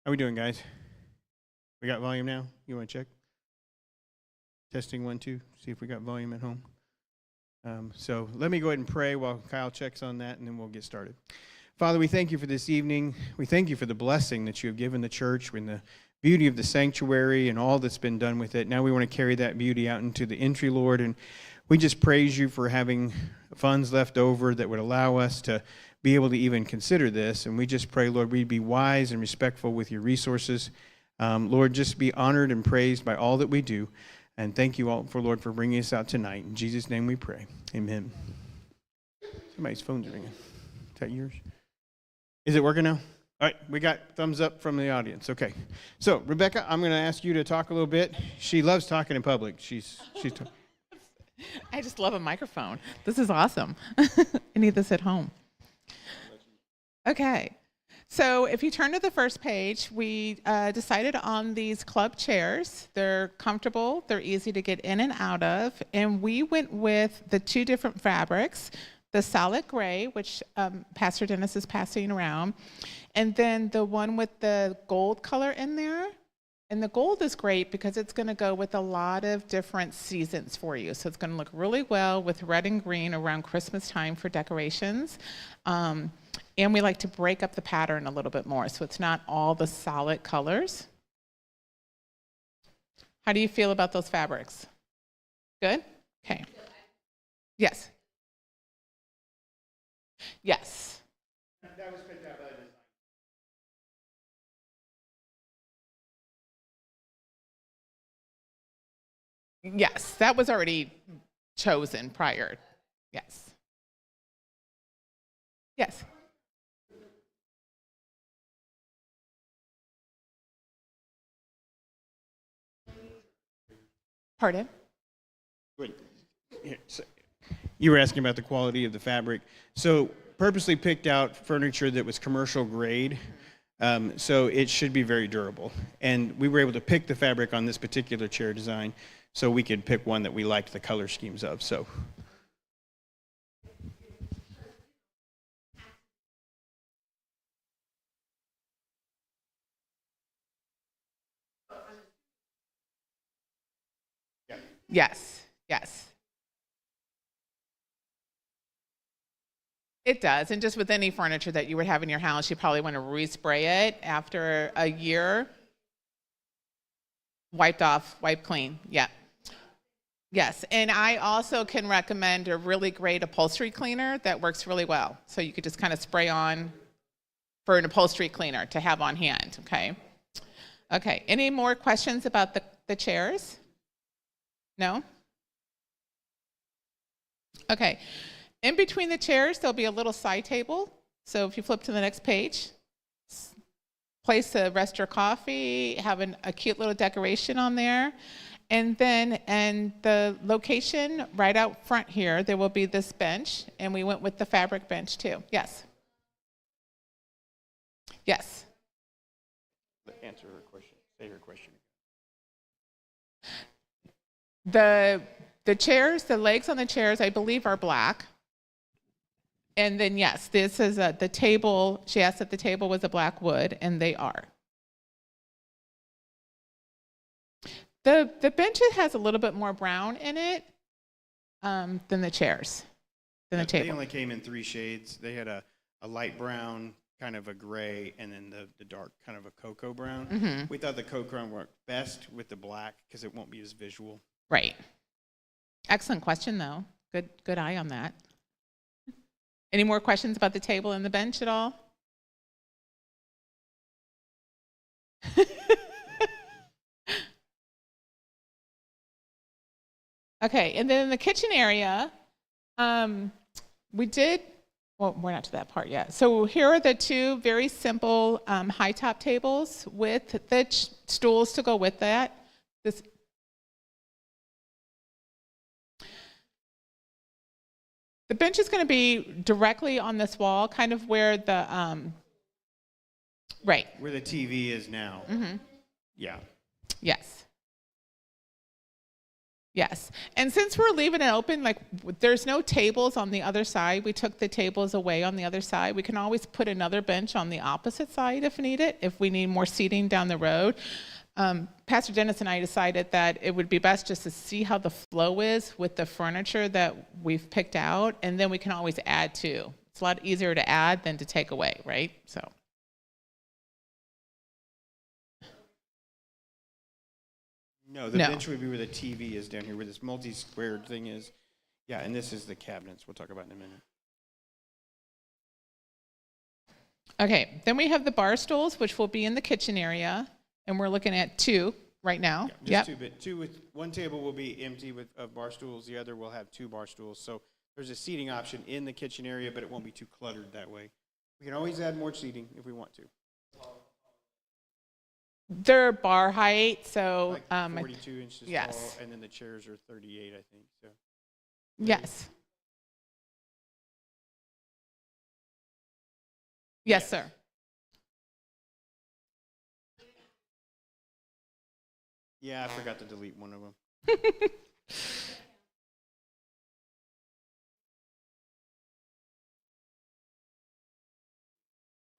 How we doing, guys? We got volume now? You want to check? Testing 1, 2. See if we got volume at home. So let me go ahead and pray while Kyle checks on that, and then we'll get started. Father, we thank you for this evening. We thank you for the blessing that you have given the church and the beauty of the sanctuary and all that's been done with it. Now we want to carry that beauty out into the entry, Lord, and we just praise you for having funds left over that would allow us to be able to even consider this. And we just pray, Lord, we'd be wise and respectful with your resources. Lord, just be honored and praised by all that we do. And thank you all for, Lord, for bringing us out tonight. In Jesus' name we pray. Amen. Somebody's phone's ringing. Is that yours? Is it working now? All right, we got thumbs up from the audience. Okay. So, Rebecca, I'm going to ask you to talk a little bit. She loves talking in public. She's I just love a microphone. This is awesome. I need this at home. Okay. So if you turn to the first page, we decided on these club chairs. They're comfortable, they're easy to get in and out of, and we went with the two different fabrics, the solid gray, which Pastor Dennis is passing around, and then the one with the gold color in there. And the gold is great because it's going to go with a lot of different seasons for you. So it's going to look really well with red and green around Christmas time for decorations. And we like to break up the pattern a little bit more, so it's not all the solid colors. How do you feel about those fabrics? Good? Okay. Yes. Yes. That was picked out by the design. Yes, that was already chosen prior. Yes. Yes. Pardon? Wait. Here, so you were asking about the quality of the fabric. So purposely picked out furniture that was commercial grade, so it should be very durable. And we were able to pick the fabric on this particular chair design so we could pick one that we liked the color schemes of. So. Yes, yes. It does, and just with any furniture that you would have in your house, you probably want to respray it after a year. Wiped off, wiped clean, yeah. Yes, and I also can recommend a really great upholstery cleaner that works really well. So you could just kind of spray on for an upholstery cleaner to have on hand, okay? Okay, any more questions about the chairs? No? Okay. In between the chairs, there'll be a little side table. So if you flip to the next page, place to rest your coffee, have a cute little decoration on there. And then in the location right out front here, there will be this bench, and we went with the fabric bench too. Yes? Yes? Answer her question. Say her question. The chairs, the legs on the chairs, I believe, are black. And then, yes, this is the table. She asked if the table was a black wood, and they are. The bench has a little bit more brown in it than the chairs, than the table. They only came in 3 shades. They had a light brown, kind of a gray, and then the dark, kind of a cocoa brown. Mm-hmm. We thought the cocoa brown worked best with the black because it won't be as visual. Right. Excellent question, though. Good eye on that. Any more questions about the table and the bench at all? Okay, and then in the kitchen area, we did, well, we're not to that part yet. So here are the two very simple high top tables with the stools to go with that. The bench is going to be directly on this wall, kind of where the, right. Where the TV is now. Mm-hmm. Yeah. Yes. Yes. And since we're leaving it open, like there's no tables on the other side. We took the tables away on the other side. We can always put another bench on the opposite side if needed, if we need more seating down the road. Pastor Dennis and I decided that it would be best just to see how the flow is with the furniture that we've picked out, and then we can always add to. It's a lot easier to add than to take away, right? So. No, the No. bench would be where the TV is down here, where this multi-squared thing is. Yeah, and this is the cabinets we'll talk about in a minute. Okay, then we have the bar stools, which will be in the kitchen area, and we're looking at 2 right now. Yeah, just two with one table will be empty of bar stools. The other will have 2 bar stools. So there's a seating option in the kitchen area, but it won't be too cluttered that way. We can always add more seating if we want to. They're bar height, so Like 42 inches yes. tall, and then the chairs are 38, I think. So yes. Yes, sir. yeah, I forgot to delete one of them.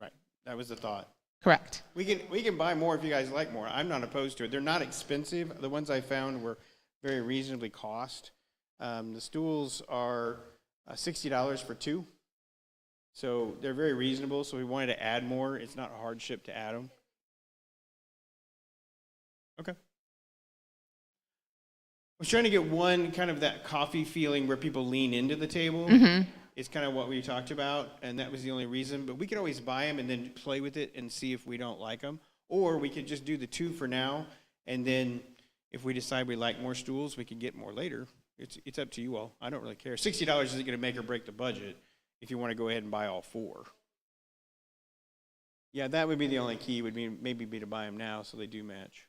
Right, that was the thought. Correct. We can buy more if you guys like more. I'm not opposed to it. They're not expensive. The ones I found were very reasonably cost. The stools are $60 for 2. So they're very reasonable. So we wanted to add more. It's not a hardship to add them. Okay. I was trying to get one kind of that coffee feeling where people lean into the table. Is kind of what we talked about, and that was the only reason. But we could always buy them and then play with it and see if we don't like them. Or we could just do the 2 for now, and then if we decide we like more stools, we can get more later. It's up to you all. I don't really care. $60 isn't going to make or break the budget if you want to go ahead and buy all 4. Yeah, that would be the only key, would be maybe be to buy them now so they do match.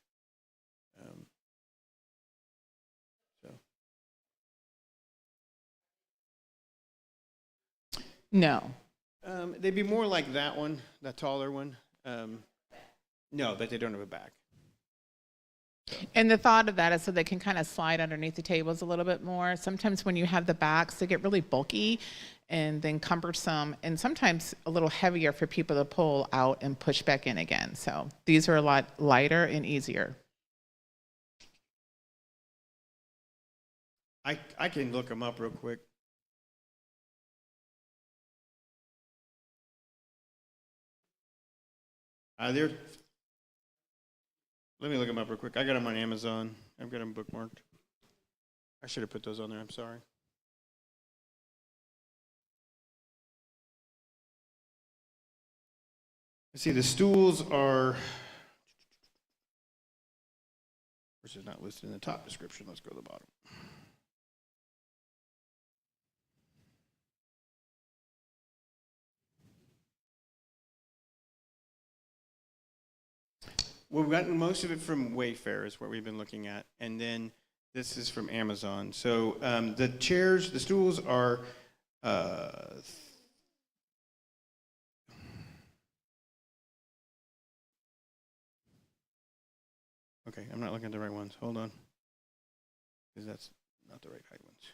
No. They'd be more like that one, the taller one. No, but they don't have a back. And the thought of that is so they can kind of slide underneath the tables a little bit more. Sometimes when you have the backs, they get really bulky and then cumbersome, and sometimes a little heavier for people to pull out and push back in again. So these are a lot lighter and easier. I can look them up real quick. Let me look them up real quick. I got them on Amazon. I've got them bookmarked. I should have put those on there. I'm sorry. Let's see, the stools are, which is not listed in the top description. Let's go to the bottom. We've gotten most of it from Wayfair is what we've been looking at, and then this is from Amazon. So the chairs, the stools are okay, I'm not looking at the right ones. Hold on, because that's not the right height ones.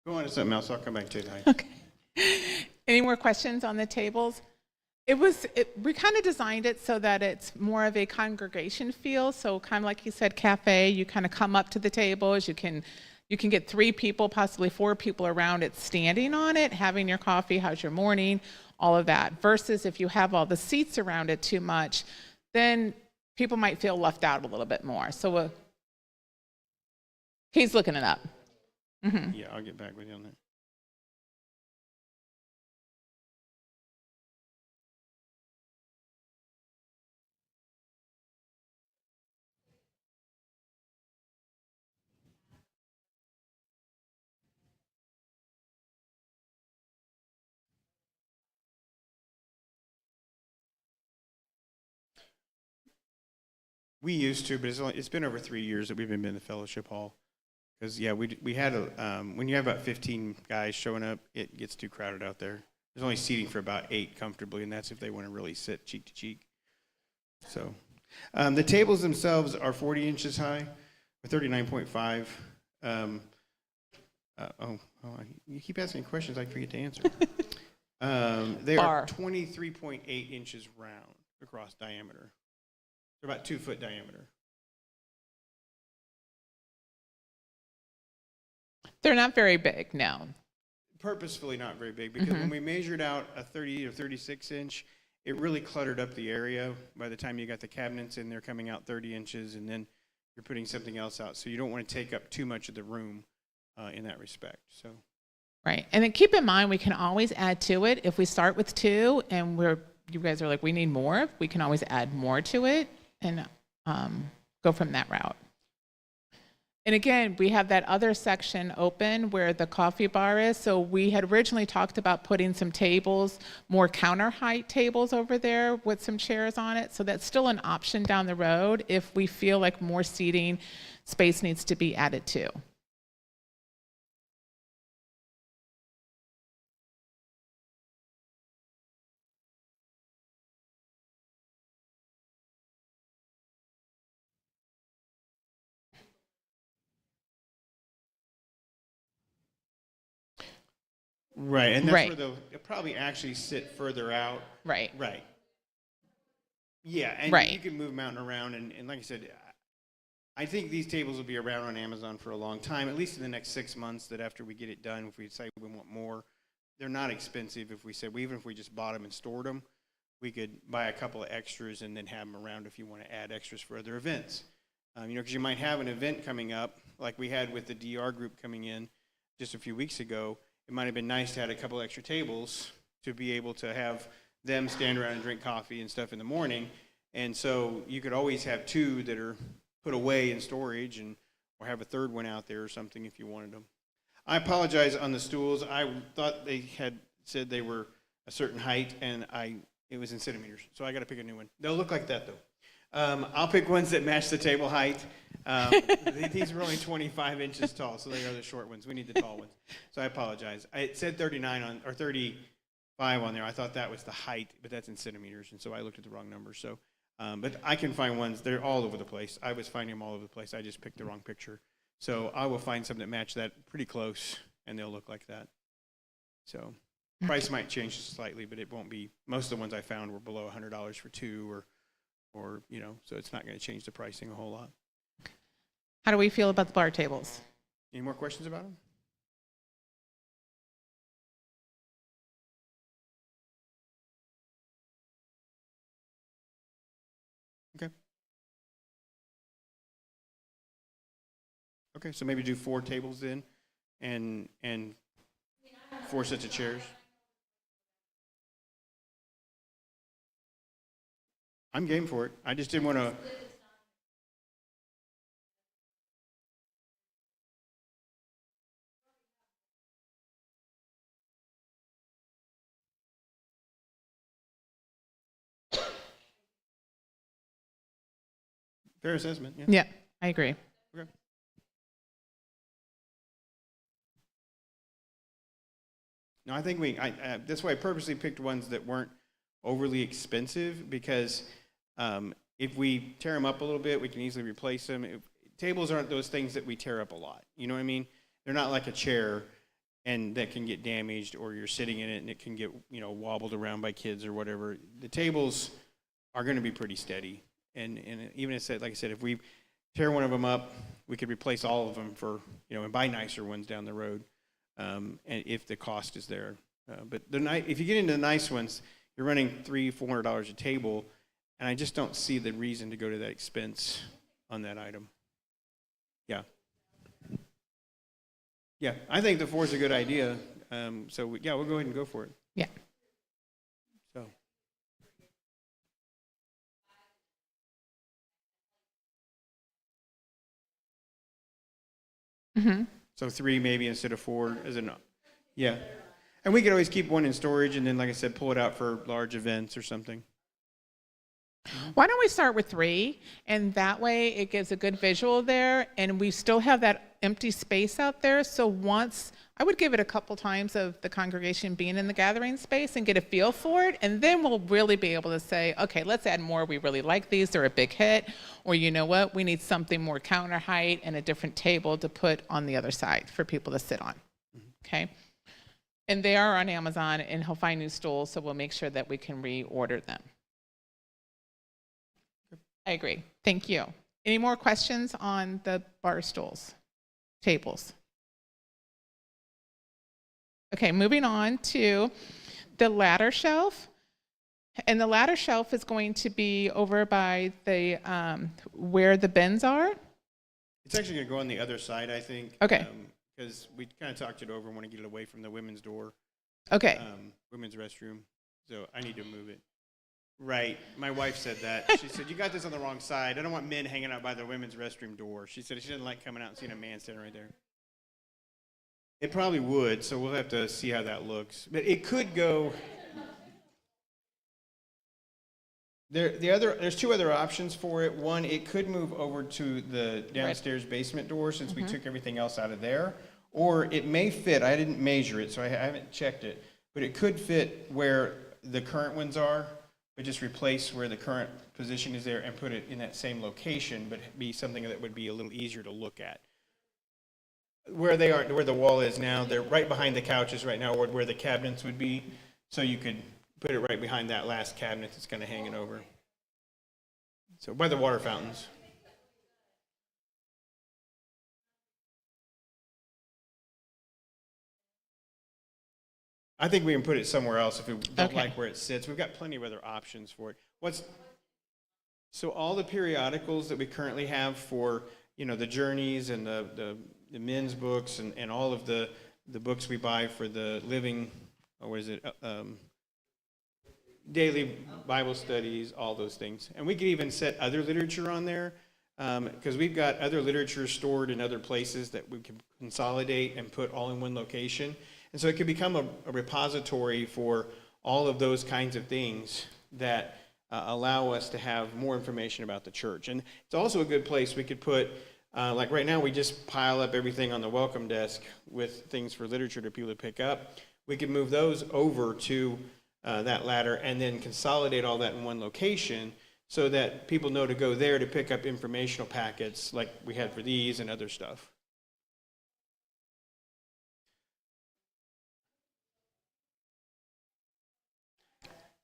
Go on to something else. I'll come back to the height. Okay. Any more questions on the tables? We kind of designed it so that it's more of a congregation feel. So kind of like you said, cafe, you kind of come up to the tables. You can get 3 people, possibly 4 people around it, standing on it, having your coffee, how's your morning, all of that. Versus if you have all the seats around it too much, then people might feel left out a little bit more. So he's looking it up. Mm-hmm. Yeah, I'll get back with you on that. We used to, but it's been over 3 years that we've been in the fellowship hall. Because yeah, we had when you have about 15 guys showing up, it gets too crowded out there. There's only seating for about 8 comfortably, and that's if they want to really sit cheek to cheek. So The tables themselves are 40 inches high, or 39.5. You keep asking questions I forget to answer. They are 23.8 inches round across diameter. They're about 2 foot diameter. They're not very big, no. Purposefully not very big, because when we measured out a 30 or 36 inch, it really cluttered up the area. By the time you got the cabinets in there coming out 30 inches, and then you're putting something else out. So you don't want to take up too much of the room in that respect. So. Right. And then keep in mind, we can always add to it. If we start with 2 and you guys are like, we need more, we can always add more to it and go from that route. And again, we have that other section open where the coffee bar is. So we had originally talked about putting some tables, more counter height tables over there with some chairs on it. So that's still an option down the road if we feel like more seating space needs to be added to. Right, and that's Right. where they'll probably actually sit further out. Right. Right. Yeah, and Right. you can move mountain around, and like I said, I think these tables will be around on Amazon for a long time, at least in the next 6 months, that after we get it done, if we decide we want more, they're not expensive. If we said, even if we just bought them and stored them, we could buy a couple of extras and then have them around if you want to add extras for other events. Because you might have an event coming up, like we had with the DR group coming in just a few weeks ago. It might have been nice to have a couple extra tables to be able to have them stand around and drink coffee and stuff in the morning. And so you could always have 2 that are put away in storage, or have a third one out there or something if you wanted them. I apologize on the stools. I thought they had said they were a certain height, and it was in centimeters. So I got to pick a new one. They'll look like that, though. I'll pick ones that match the table height. These are only 25 inches tall, so they are the short ones. We need the tall ones. So I apologize. It said 39 or 35 on there. I thought that was the height, but that's in centimeters, and so I looked at the wrong number. So, but I can find ones. They're all over the place. I was finding them all over the place. I just picked the wrong picture. So I will find some that match that pretty close, and they'll look like that. So price might change slightly, but it won't be. Most of the ones I found were below $100 for 2, or so it's not going to change the pricing a whole lot. How do we feel about the bar tables? Any more questions about them? Okay. Okay, so maybe do 4 tables then, and 4 sets of chairs. I'm game for it. I just didn't want to. Fair assessment, yeah. Yeah, I agree. Okay. No, I think that's why I purposely picked ones that weren't overly expensive, because if we tear them up a little bit, we can easily replace them. Tables aren't those things that we tear up a lot. You know what I mean? They're not like a chair and that can get damaged, or you're sitting in it and it can get wobbled around by kids or whatever. The tables are going to be pretty steady. And even if, like I said, if we tear one of them up, we could replace all of them for, and buy nicer ones down the road, and if the cost is there. But if you get into the nice ones, you're running $300-400 a table, and I just don't see the reason to go to that expense on that item. Yeah. Yeah, I think the 4 is a good idea. So we'll go ahead and go for it. Yeah. So. Mm-hmm. So 3 maybe instead of 4 as a yeah. And we could always keep one in storage and then, like I said, pull it out for large events or something. Why don't we start with 3, and that way it gives a good visual there, and we still have that empty space out there. So once I would give it a couple times of the congregation being in the gathering space and get a feel for it, and then we'll really be able to say, okay, let's add more. We really like these. They're a big hit. Or you know what? We need something more counter height and a different table to put on the other side for people to sit on. Okay? And they are on Amazon, and he'll find new stools, so we'll make sure that we can reorder them. I agree. Thank you. Any more questions on the bar stools, tables? Okay, moving on to the ladder shelf. And the ladder shelf is going to be over by the where the bins are. It's actually going to go on the other side, I think. Okay. Because we kind of talked it over and want to get it away from the women's door. Okay. Women's restroom. So I need to move it. Right. My wife said that. She said, you got this on the wrong side. I don't want men hanging out by the women's restroom door. She said she didn't like coming out and seeing a man standing right there. It probably would, so we'll have to see how that looks. But it could go. There's two other options for it. One, it could move over to the downstairs basement door since we took everything else out of there. Or it may fit. I didn't measure it, so I haven't checked it. But it could fit where the current ones are, but just replace where the current position is there and put it in that same location, but be something that would be a little easier to look at. Where they are, where the wall is now, they're right behind the couches right now, where the cabinets would be. So you could put it right behind that last cabinet that's kind of hanging over. So by the water fountains. I think we can put it somewhere else if we don't like where it sits. We've got plenty of other options for it. So all the periodicals that we currently have for, the journeys and the men's books and all of the books we buy for the living, daily Bible studies, all those things. And we could even set other literature on there because we've got other literature stored in other places that we can consolidate and put all in one location. And so it could become a repository for all of those kinds of things that allow us to have more information about the church. And it's also a good place we could put, like right now we just pile up everything on the welcome desk with things for literature for people to pick up. We could move those over to that ladder and then consolidate all that in one location so that people know to go there to pick up informational packets like we had for these and other stuff.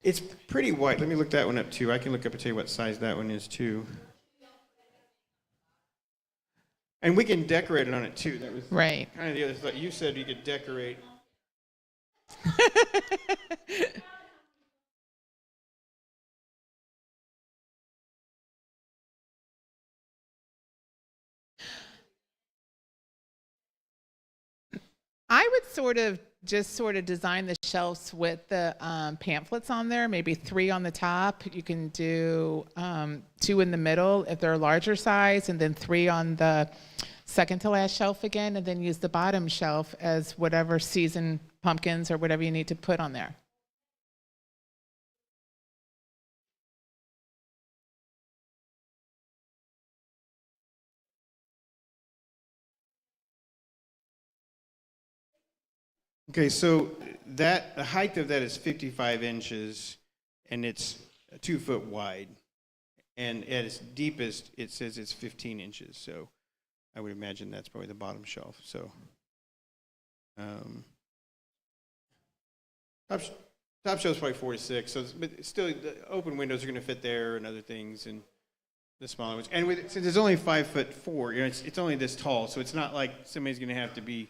It's pretty wide. Let me look that one up too. I can look up and tell you what size that one is too. And we can decorate it on it too. That was right. Kind of the other thought. You said you could decorate. I would sort of design the shelves with the pamphlets on there, maybe 3 on the top. You can do 2 in the middle if they're a larger size, and then 3 on the second to last shelf again, and then use the bottom shelf as whatever season pumpkins or whatever you need to put on there. Okay, so the height of that is 55 inches, and it's 2 foot wide. And at its deepest, it says it's 15 inches. So I would imagine that's probably the bottom shelf. So top shelf's probably 4 to 6. So, but still, the open windows are going to fit there and other things, and the smaller ones. And since it's only 5'4", it's only this tall, so it's not like somebody's going to have to be.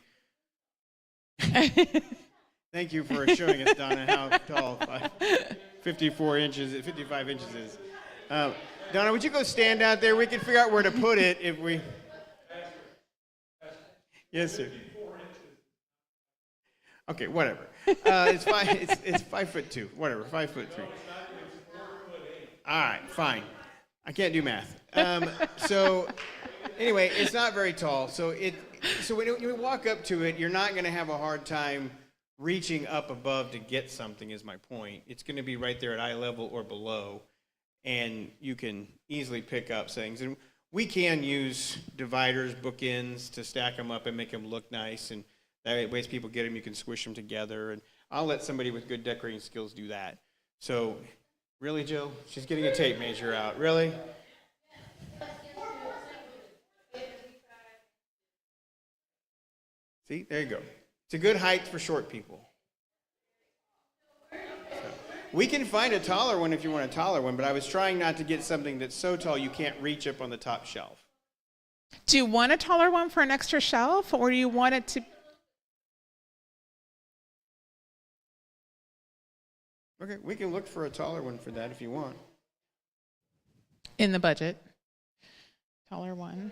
Thank you for showing us, Donna, how tall 55 inches is. Donna, would you go stand out there? We can figure out where to put it if we. Yes, sir. Okay, whatever. It's 5'2", whatever, 5'3". All right, fine. I can't do math. So anyway, it's not very tall. So when you walk up to it, you're not going to have a hard time reaching up above to get something, is my point. It's going to be right there at eye level or below, and you can easily pick up things. And we can use dividers, bookends to stack them up and make them look nice. And That way, as people get them, you can squish them together. And I'll let somebody with good decorating skills do that. So, really, Jill? She's getting a tape measure out. Really? See, there you go. It's a good height for short people. So, we can find a taller one if you want a taller one, but I was trying not to get something that's so tall you can't reach up on the top shelf. Do you want a taller one for an extra shelf, or do you want it to? Okay, we can look for a taller one for that if you want. In the budget. Taller one.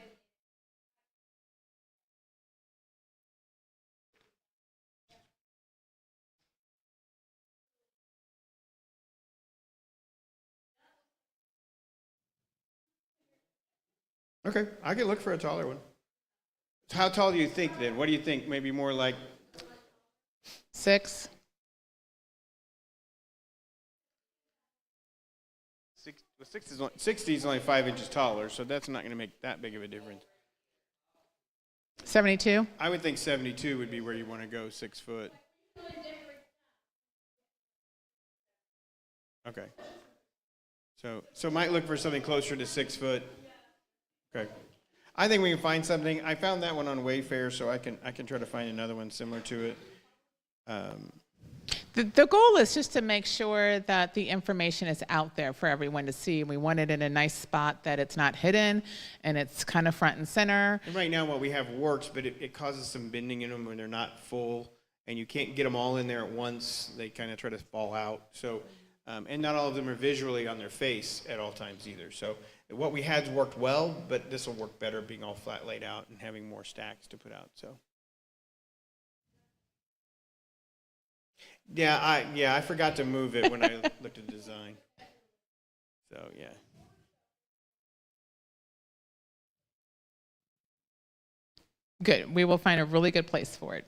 Okay, I can look for a taller one. How tall do you think then? What do you think? Maybe more like 6. 60 is only 5 inches taller, so that's not going to make that big of a difference. 72. I would think 72 would be where you want to go, 6 foot. Okay. So might look for something closer to 6 foot. Okay. I think we can find something. I found that one on Wayfair, so I can try to find another one similar to it. The goal is just to make sure that the information is out there for everyone to see. We want it in a nice spot that it's not hidden and it's kind of front and center. And right now what we have works, but it causes some bending in them when they're not full, and you can't get them all in there at once. They kind of try to fall out. So, and not all of them are visually on their face at all times either. So what we had's worked well, but this will work better being all flat laid out and having more stacks to put out. So. Yeah, I forgot to move it when I looked at the design. So, yeah. Good. We will find a really good place for it.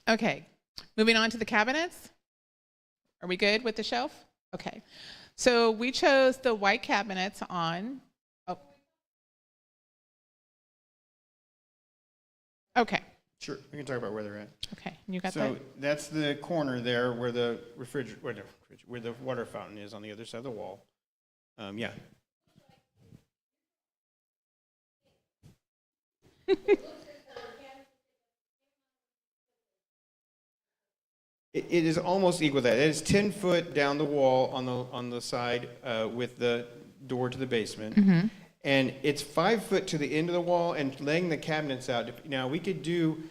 Okay. Moving on to the cabinets. Are we good with the shelf? Okay. So we chose the white cabinets on. Oh. Okay. Sure, we can talk about where they're at. Okay. You got that? So that's the corner there where the where the water fountain is on the other side of the wall. Yeah. It is almost equal to that. It is 10 foot down the wall on the side with the door to the basement. Mm-hmm. And it's 5 foot to the end of the wall, and laying the cabinets out. Now, we could do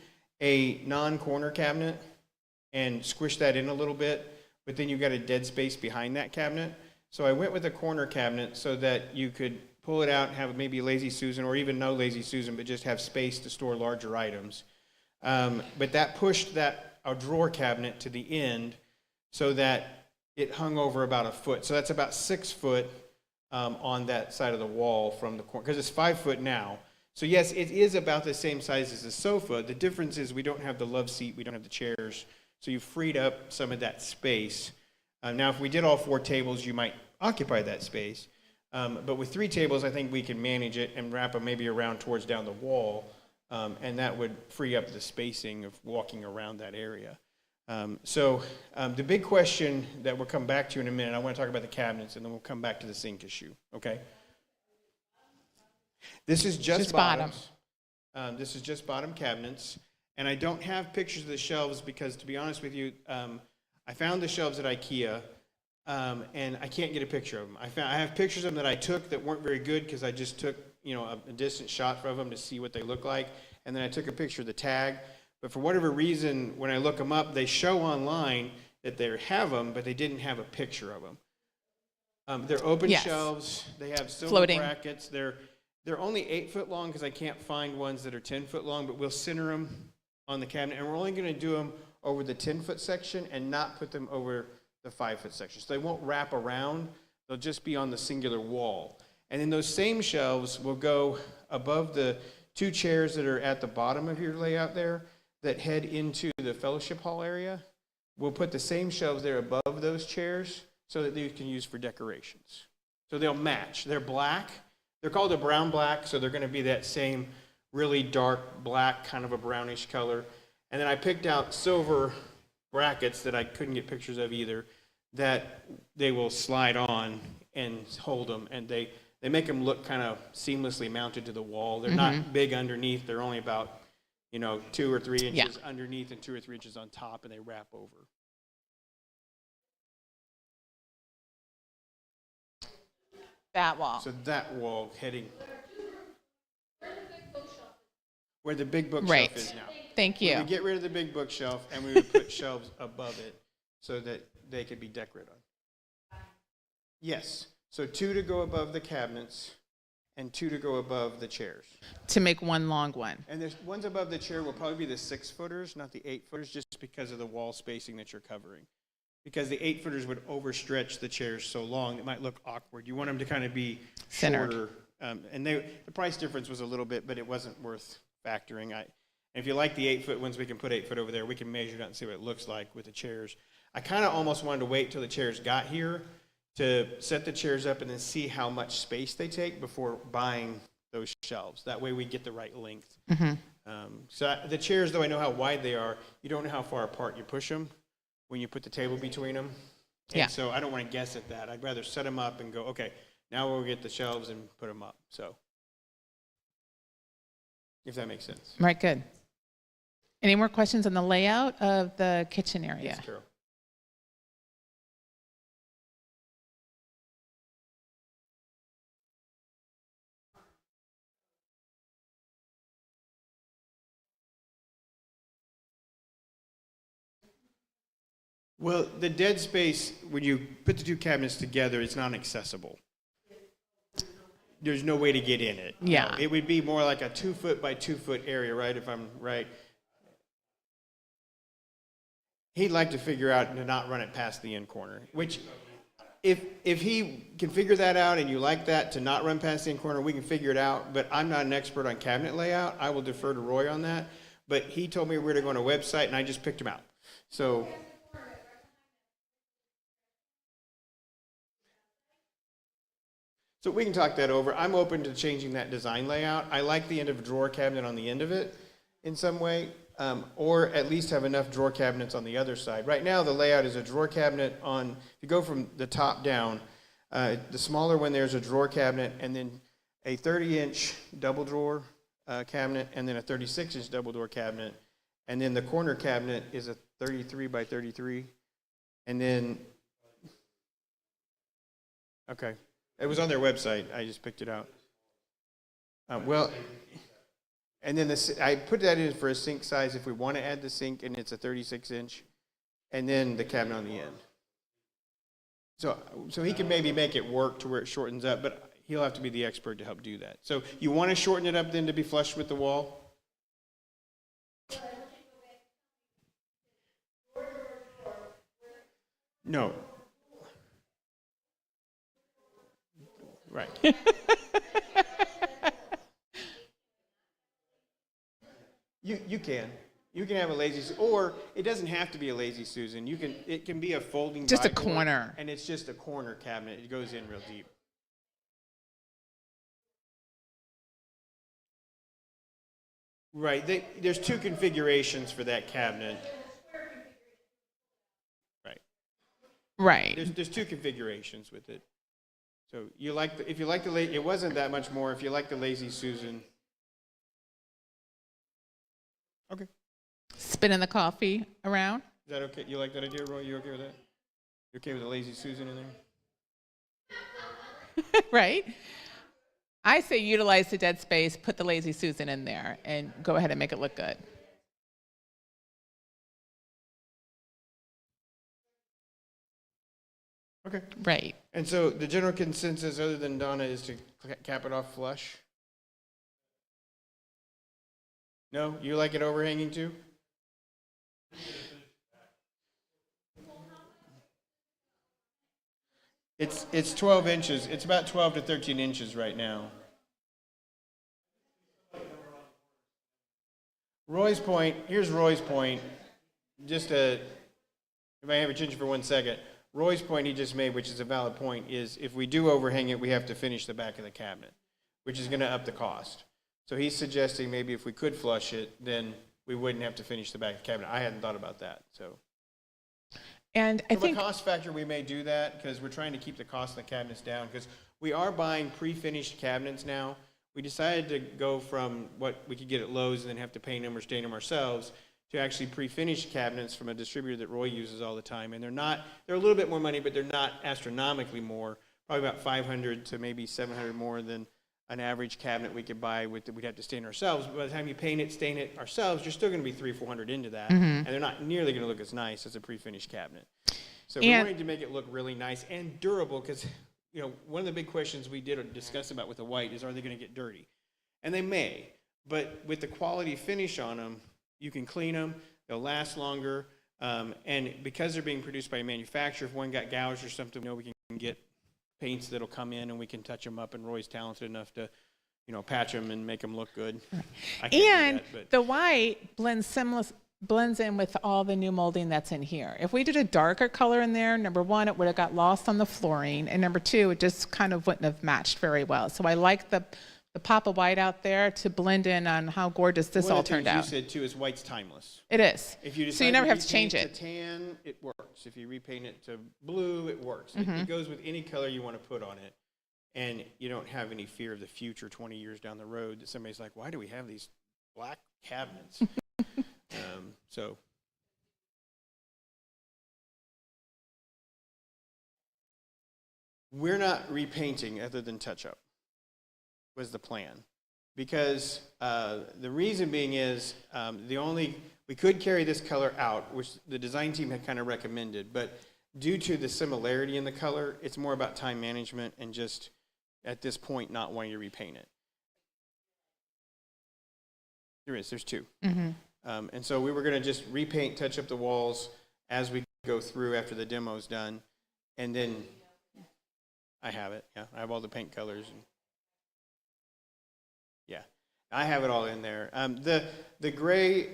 a non-corner cabinet and squish that in a little bit, but then you've got a dead space behind that cabinet. So I went with a corner cabinet so that you could pull it out and have maybe a Lazy Susan, or even no Lazy Susan, but just have space to store larger items. But that pushed a drawer cabinet to the end so that it hung over about a foot. So that's about 6 foot on that side of the wall from the corner, because it's 5 foot now. So yes, it is about the same size as the sofa. The difference is we don't have the love seat, we don't have the chairs, so you've freed up some of that space. Now, if we did all 4 tables, you might occupy that space. But with 3 tables, I think we can manage it and wrap them maybe around towards down the wall, and that would free up the spacing of walking around that area. So the big question that we'll come back to in a minute, I want to talk about the cabinets, and then we'll come back to the sink issue, okay? This is just bottoms. This is just bottom cabinets, and I don't have pictures of the shelves because, to be honest with you, I found the shelves at IKEA, and I can't get a picture of them. I have pictures of them that I took that weren't very good because I just took a distant shot of them to see what they look like, and then I took a picture of the tag. But for whatever reason, when I look them up, they show online that they have them, but they didn't have a picture of them. They're open shelves. They have silver floating brackets. They're only 8 foot long because I can't find ones that are 10 foot long, but we'll center them on the cabinet, and we're only going to do them over the 10-foot section and not put them over the 5-foot section. So they won't wrap around. They'll just be on the singular wall. And then those same shelves will go above the 2 chairs that are at the bottom of your layout there that head into the fellowship hall area. We'll put the same shelves there above those chairs so that you can use for decorations. So they'll match. They're black, They're called a brown black, so they're going to be that same really dark black, kind of a brownish color. And then I picked out silver brackets that I couldn't get pictures of either, that they will slide on and hold them, and they make them look kind of seamlessly mounted to the wall. They're not big underneath. They're only about 2 or 3 inches underneath and 2 or 3 inches on top, and they wrap over. That wall. So that wall heading where the big bookshelf Right. is now. Thank We you. would get rid of the big bookshelf, and we would put shelves above it so that they could be decorated on. Yes. So 2 to go above the cabinets and 2 to go above the chairs. To make one long one. And there's ones above the chair will probably be the 6-footers, not the 8-footers, just because of the wall spacing that you're covering. Because the 8-footers would overstretch the chairs so long, it might look awkward. You want them to kind of be Centered. shorter. And the price difference was a little bit, but it wasn't worth factoring. If you like the 8-foot ones, we can put 8 foot over there. We can measure it out and see what it looks like with the chairs. I kind of almost wanted to wait till the chairs got here to set the chairs up and then see how much space they take before buying those shelves. That way we get the right length. The chairs, though I know how wide they are, you don't know how far apart you push them when you put the table between them. And so I don't want to guess at that. I'd rather set them up and go, okay, now we'll get the shelves and put them up. So, if that makes sense. Right, good. Any more questions on the layout of the kitchen area? Yes, Carol. Well, the dead space, when you put the 2 cabinets together, it's not accessible. There's no way to get in it. Yeah. It would be more like a 2-foot by 2-foot area, right, if I'm right. He'd like to figure out to not run it past the end corner, which if he can figure that out and you like that, to not run past the end corner, we can figure it out, but I'm not an expert on cabinet layout. I will defer to Roy on that, but he told me we were to go on a website, and I just picked him out. So we can talk that over. I'm open to changing that design layout. I like the end of a drawer cabinet on the end of it in some way, or at least have enough drawer cabinets on the other side. Right now, the layout is a drawer cabinet on, if you go from the top down, the smaller one there's a drawer cabinet, and then a 30-inch double drawer cabinet, and then a 36-inch double drawer cabinet, and then the corner cabinet is a 33 by 33, and then, okay. It was on their website. I just picked it out. And then I put that in for a sink size if we want to add the sink, and it's a 36-inch, and then the cabinet on the end. So he can maybe make it work to where it shortens up, but he'll have to be the expert to help do that. So you want to shorten it up then to be flush with the wall? No. Right. You can. You can have a lazy, or it doesn't have to be a lazy Susan. It can be a folding Just a by board, corner. and it's just a corner cabinet. It goes in real deep. Right. There's 2 configurations for that cabinet. Right. Right. There's 2 configurations with it. So if you like it wasn't that much more. If you like the lazy Susan. Okay. Spinning the coffee around. Is that okay? You like that idea, Roy? You okay with that? You okay with the lazy Susan in there? Right? I say utilize the dead space, put the lazy Susan in there, and go ahead and make it look good. Okay. Right. And so the general consensus, other than Donna, is to cap it off flush? No? You like it overhanging too? It's 12 inches. It's about 12 to 13 inches right now. Roy's point, here's Roy's point. If I have attention for 1 second. Roy's point he just made, which is a valid point, is if we do overhang it, we have to finish the back of the cabinet. which is going to up the cost. So he's suggesting maybe if we could flush it, then we wouldn't have to finish the back of the cabinet. I hadn't thought about that. So And I from think a cost factor, we may do that because we're trying to keep the cost of the cabinets down because we are buying pre-finished cabinets now. We decided to go from what we could get at Lowe's and then have to paint them or stain them ourselves to actually pre-finished cabinets from a distributor that Roy uses all the time. And they're a little bit more money, but they're not astronomically more, probably about 500 to maybe 700 more than an average cabinet we could buy with that we'd have to stain ourselves. But by the time you paint it, stain it ourselves, you're still going to be $300-400 into that. And they're not nearly going to look as nice as a pre-finished cabinet. So we wanted to make it look really nice and durable because, you know, one of the big questions we did discuss about with the white is, are they going to get dirty? And they may, but with the quality finish on them, you can clean them, they'll last longer, and because they're being produced by a manufacturer, if one got gouged or something, you know, we can get paints that'll come in and we can touch them up, and Roy's talented enough to, you know, patch them and make them look good. I can't and do that, but the white blends in with all the new molding that's in here. If we did a darker color in there, number one, it would have got lost on the flooring, and number two, it just kind of wouldn't have matched very well. So I like the pop of white out there to blend in on how gorgeous this all turned out. One of the things you said too is white's timeless. It is. If you So you decide never to have to change repaint it. to tan, it works. If you repaint it to blue, it works. It goes with any color you want to put on it. And you don't have any fear of the future 20 years down the road that somebody's like, why do we have these black cabinets? So we're not repainting other than touch-up was the plan. Because the reason being is we could carry this color out, which the design team had kind of recommended, but due to the similarity in the color, it's more about time management and just at this point not wanting to repaint it. There's two. And so we were going to just repaint, touch up the walls as we go through after the demo's done. And then I have it. Yeah, I have all the paint colors. Yeah, I have it all in there. The gray,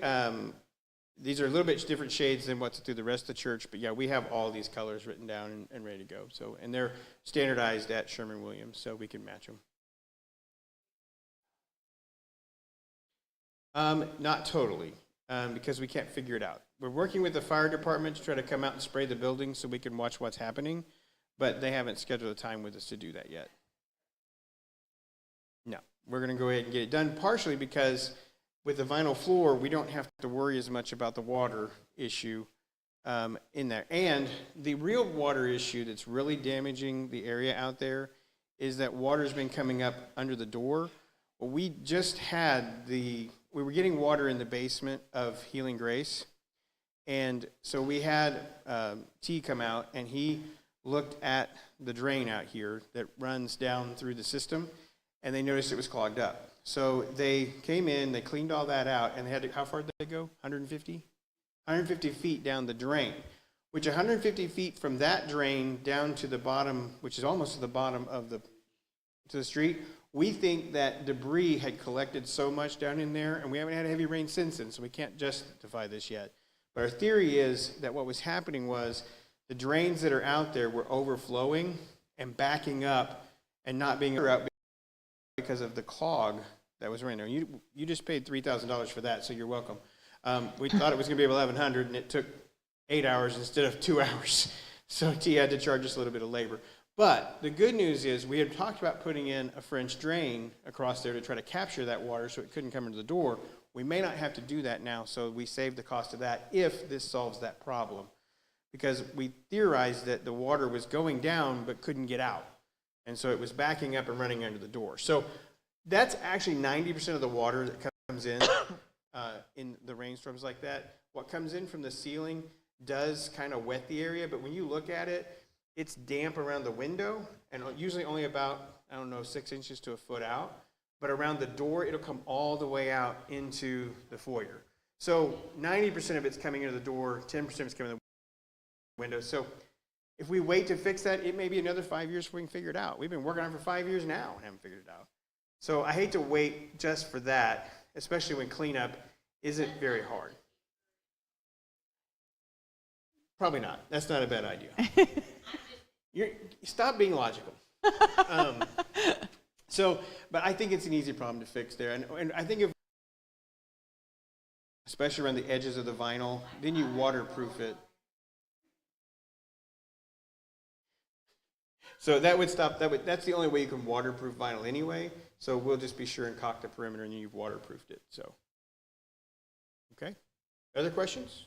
these are a little bit different shades than what's through the rest of the church. But yeah, we have all these colors written down and ready to go. So, and they're standardized at Sherman-Williams, so we can match them. Not totally, because we can't figure it out. We're working with the fire department to try to come out and spray the building so we can watch what's happening, but they haven't scheduled a time with us to do that yet. No, we're going to go ahead and get it done, partially because with the vinyl floor, we don't have to worry as much about the water issue in there. And the real water issue that's really damaging the area out there is that water's been coming up under the door. Well, we just had we were getting water in the basement of Healing Grace. And so we had T come out, and he looked at the drain out here that runs down through the system, and they noticed it was clogged up. So they came in, they cleaned all that out, and they had to, how far did they go? 150? 150 feet down the drain, which 150 feet from that drain down to the bottom, which is almost to the bottom of to the street, we think that debris had collected so much down in there, and we haven't had a heavy rain since then, so we can't justify this yet. But our theory is that what was happening was the drains that are out there were overflowing and backing up and not being out because of the clog that was running there. You just paid $3,000 for that, so you're welcome. We thought it was going to be $1,100, and it took 8 hours instead of 2 hours. So T had to charge us a little bit of labor. But the good news is we had talked about putting in a French drain across there to try to capture that water so it couldn't come into the door. We may not have to do that now, so we save the cost of that if this solves that problem. Because we theorized that the water was going down but couldn't get out. And so it was backing up and running under the door. So that's actually 90% of the water that comes in the rainstorms like that. What comes in from the ceiling does kind of wet the area, but when you look at it, it's damp around the window, and usually only about, 6 inches to a foot out. But around the door, it'll come all the way out into the foyer. So 90% of it's coming into the door, 10% is coming in the window. So if we wait to fix that, it may be another 5 years before we can figure it out. We've been working on it for 5 years now and haven't figured it out. So I hate to wait just for that, especially when cleanup isn't very hard. Probably not. That's not a bad idea. Stop being logical. So, but I think it's an easy problem to fix there. And I think if, especially around the edges of the vinyl, then you waterproof it. So that would stop, that's the only way you can waterproof vinyl anyway. So we'll just be sure and caulk the perimeter and you've waterproofed it, so. Okay, other questions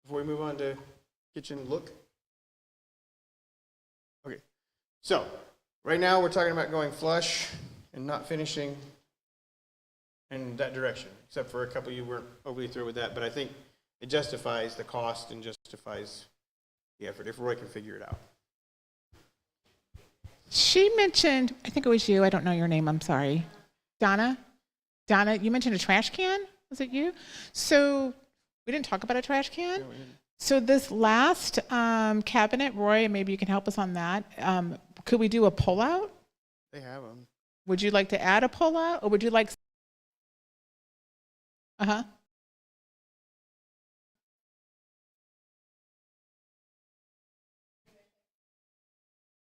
before we move on to kitchen look? Okay, so right now we're talking about going flush and not finishing in that direction, except for a couple of you weren't overly thrilled with that, but I think it justifies the cost and justifies the effort if Roy can figure it out. She mentioned, I think it was you, I don't know your name, I'm sorry. Donna, you mentioned a trash can? Was it you? So we didn't talk about a trash can? No, we didn't. So this last cabinet, Roy, maybe you can help us on that. Could we do a pull-out? They have them. Would you like to add a pull-out, or would you like? Uh-huh.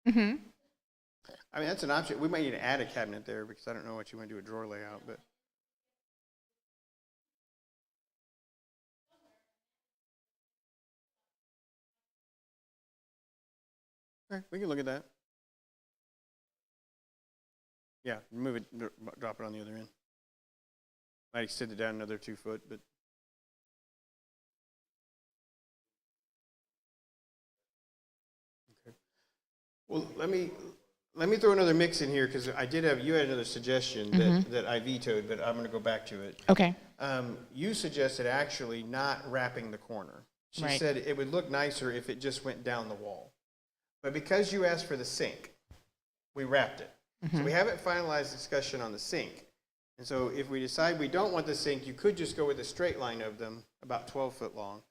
Mm-hmm. I mean, that's an option. We might need to add a cabinet there because I don't know what you want to do a drawer layout, but. Okay, we can look at that. Yeah, move it, drop it on the other end. Might extend it down another 2 foot, but. Okay. Well, let me throw another mix in here because you had another suggestion that I vetoed, but I'm going to go back to it. Okay. You suggested actually not wrapping the corner. She Right. said it would look nicer if it just went down the wall. But because you asked for the sink, we wrapped it. So we haven't finalized discussion on the sink. And so if we decide we don't want the sink, you could just go with a straight line of them, about 12 foot long.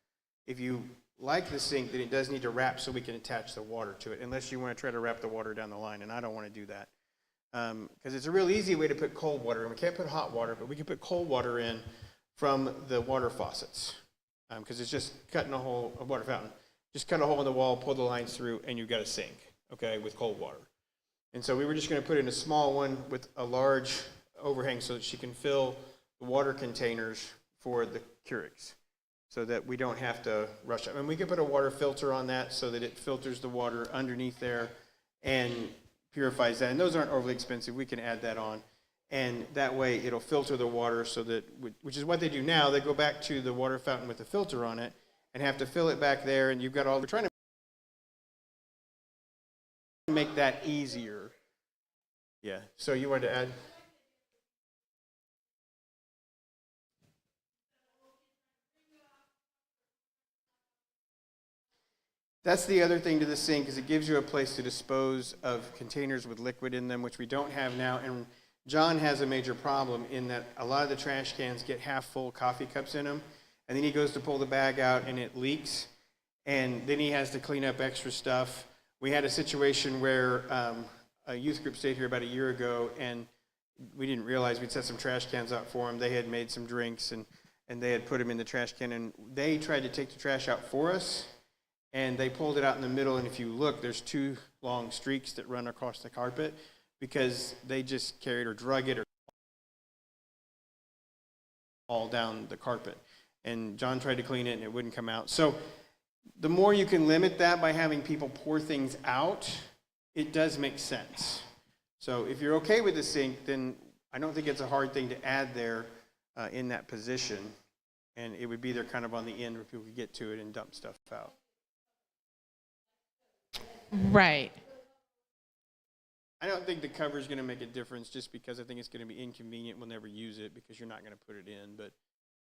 If you like the sink, then it does need to wrap so we can attach the water to it, unless you want to try to wrap the water down the line, and I don't want to do that. Because it's a real easy way to put cold water in. We can't put hot water, but we can put cold water in from the water faucets. Because it's just cutting a water fountain. Just cut a hole in the wall, pull the lines through, and you've got a sink, okay, with cold water. And so we were just going to put in a small one with a large overhang so that she can fill the water containers for the Keurigs so that we don't have to rush up. And we could put a water filter on that so that it filters the water underneath there and purifies that. And those aren't overly expensive. We can add that on. And that way it'll filter the water so that, which is what they do now. They go back to the water fountain with the filter on it and have to fill it back there, and you've got we're trying to make that easier. Yeah, so you wanted to add? That's the other thing to the sink, is it gives you a place to dispose of containers with liquid in them, which we don't have now. And John has a major problem in that a lot of the trash cans get half full coffee cups in them, and then he goes to pull the bag out and it leaks, and then he has to clean up extra stuff. We had a situation where a youth group stayed here about a year ago, and we didn't realize we'd set some trash cans out for them. They had made some drinks, and they had put them in the trash can, and they tried to take the trash out for us, and they pulled it out in the middle, and if you look, there's 2 long streaks that run across the carpet because they just carried or drug it or all down the carpet. And John tried to clean it, and it wouldn't come out. So the more you can limit that by having people pour things out, it does make sense. So if you're okay with the sink, then I don't think it's a hard thing to add there in that position. And it would be there kind of on the end where people could get to it and dump stuff out. Right. I don't think the cover is going to make a difference just because I think it's going to be inconvenient. We'll never use it because you're not going to put it in. But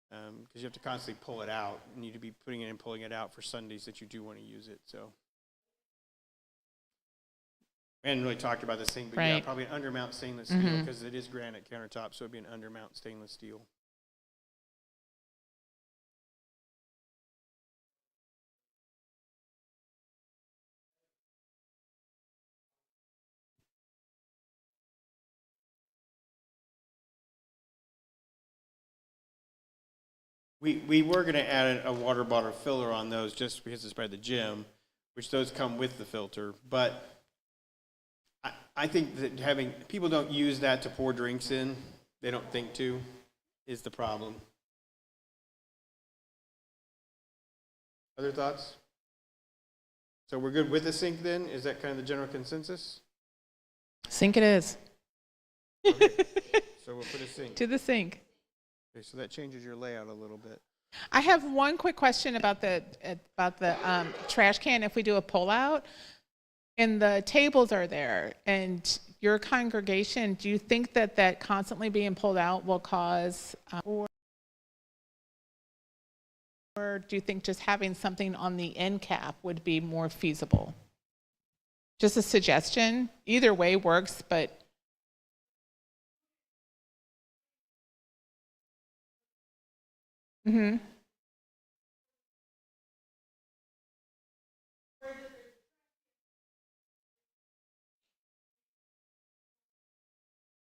because you have to constantly pull it out. You need to be putting it in and pulling it out for Sundays that you do want to use it. So we hadn't really talked about this thing, but yeah, Right. probably an undermount stainless steel because it is granite countertop, so it'd be an undermount stainless steel. We were going to add a water bottle filler on those just because it's by the gym, which those come with the filter. But I think that having, people don't use that to pour drinks in. They don't think to, is the problem. Other thoughts? So we're good with the sink then? Is that kind of the general consensus? Sink it is. So we'll put a sink. To the sink. Okay, so that changes your layout a little bit. I have one quick question about the trash can. If we do a pull-out, and the tables are there, and your congregation, do you think that that constantly being pulled out will cause, or do you think just having something on the end cap would be more feasible? Just a suggestion. Either way works, but. Mm-hmm.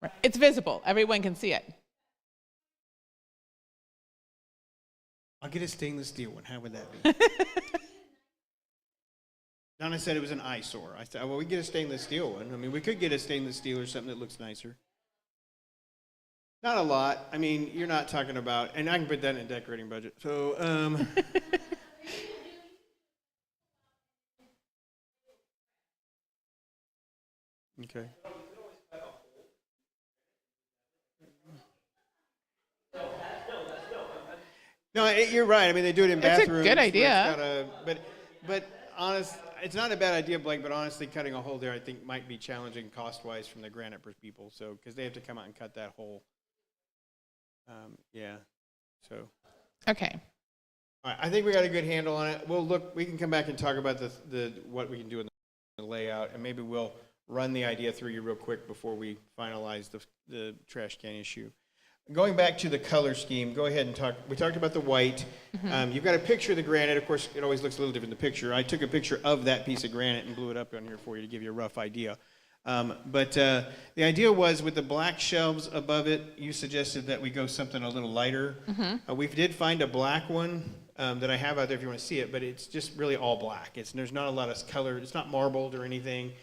Right. It's visible. Everyone can see it. I'll get a stainless steel one. How would that be? Donna said it was an eyesore. I said, well, we get a stainless steel one. I mean, we could get a stainless steel or something that looks nicer. Not a lot. I mean, you're not talking about, and I can put that in a decorating budget. So, okay. No, you're right. I mean, they do it in bathrooms. It's a good idea. But honest, it's not a bad idea, Blake. But honestly, cutting a hole there, I think, might be challenging cost-wise from the granite people. So, because they have to come out and cut that hole. Yeah. So. Okay. All right. I think we got a good handle on it. We'll look. We can come back and talk about the what we can do in the layout, and maybe we'll run the idea through you real quick before we finalize the trash can issue. Going back to the color scheme, go ahead and talk. We talked about the white. Mm-hmm. You've got a picture of the granite. Of course, it always looks a little different in the picture. I took a picture of that piece of granite and blew it up on here for you to give you a rough idea. But the idea was with the black shelves above it, you suggested that we go something a little lighter. Mm-hmm. We did find a black one that I have out there if you want to see it, but it's just really all black. There's not a lot of color. It's not marbled or anything.